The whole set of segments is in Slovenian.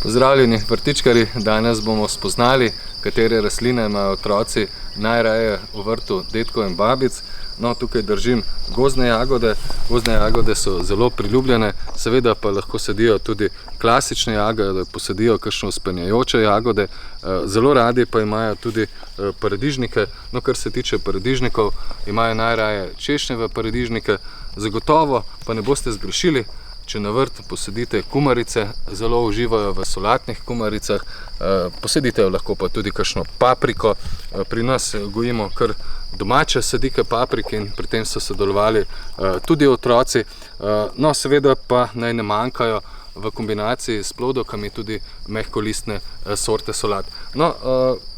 Pozdravljeni vrtičkarji, danes bomo spoznali, katere rastline imajo otroci najraje v vrtu dedkov in babic. No, tukaj držim gozdne jagode. Gozdne jagode so zelo priljubljene, seveda pa lahko sadijo tudi klasične jagode, posadijo kakšno vzpenjajoče jagode. Zelo radi pa imajo tudi paradižnike. No, kar se tiče paradižnikov, imajo najraje češnjeve paradižnike. Zagotovo pa ne boste zgrešili, če na vrt posadite kumarice, zelo uživajo v solatnih kumaricah, posadite lahko pa tudi kakšno papriko. Pri nas gojimo kar domače sadike paprike in pri tem so sodelovali tudi otroci. No, seveda pa naj ne manjkajo v kombinaciji s plodovkami tudi mehkolistne sorte solat. No,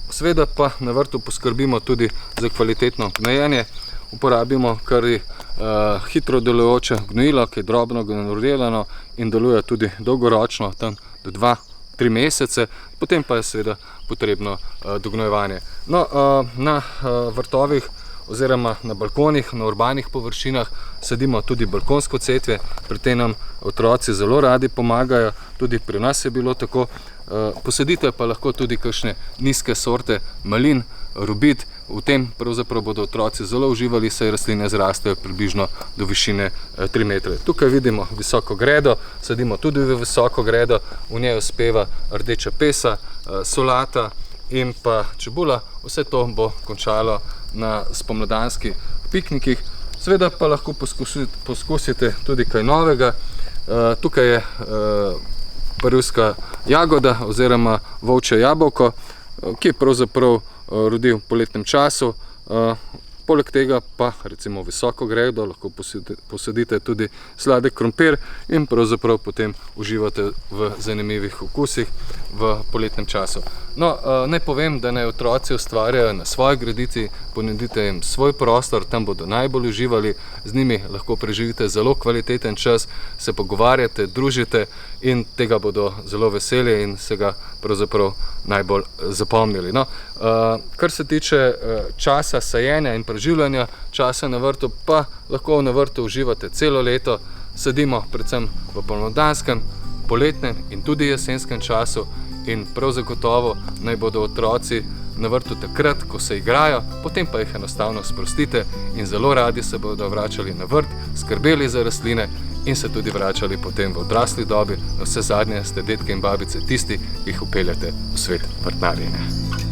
seveda pa na vrtu poskrbimo tudi za kvalitetno gnojenje. Uporabimo kar hitro delujoče gnojilo, ki je drobno granulirano in deluje tudi dolgoročno, tam do 2-3 mesece, potem pa je seveda potrebno dognojevanje. No, na vrtovih oziroma na balkonih, na urbanih površinah sadimo tudi balkonsko cvetje, pri tem nam otroci zelo radi pomagajo, tudi pri nas je bilo tako. Posadite pa lahko tudi kakšne nizke sorte malin, robid, v tem pravzaprav bodo otroci zelo uživali, saj rastline zrastejo približno do višine 3 metre. Tukaj vidimo visoko gredo, sadimo tudi v visoko gredo, v njej uspeva rdeča pesa, solata in pa čebula. Vse to bo končalo na spomladanskih piknikih. Seveda pa lahko poskusite tudi kaj novega. Tukaj je perujska jagoda oziroma volčje jabolko, ki pravzaprav rodi v poletnem času. Poleg tega pa recimo visoko gredo lahko posadite tudi sladek krompir in pravzaprav potem uživate v zanimivih okusih v poletnem času. No, naj povem, da naj otroci ustvarjajo na svoji gredici, ponudite jim svoj prostor, tam bodo najbolj uživali, z njimi lahko preživite zelo kvaliteten čas, se pogovarjate, družite in tega bodo zelo veseli in se ga pravzaprav najbolj zapomnili. No, kar se tiče časa sajenja in preživljanja časa na vrtu, pa lahko na vrtu uživate celo leto. Sadimo predvsem v pomladanskem, poletnem in tudi jesenskem času in prav zagotovo naj bodo otroci na vrtu takrat, ko se igrajo, potem pa jih enostavno sprostite in zelo radi se bodo vračali na vrt, skrbeli za rastline in se tudi vračali potem v odrasli dobi. Vse zadnje ste dedke in babice tisti, ki jih vpeljete v svet vrtnarjenja.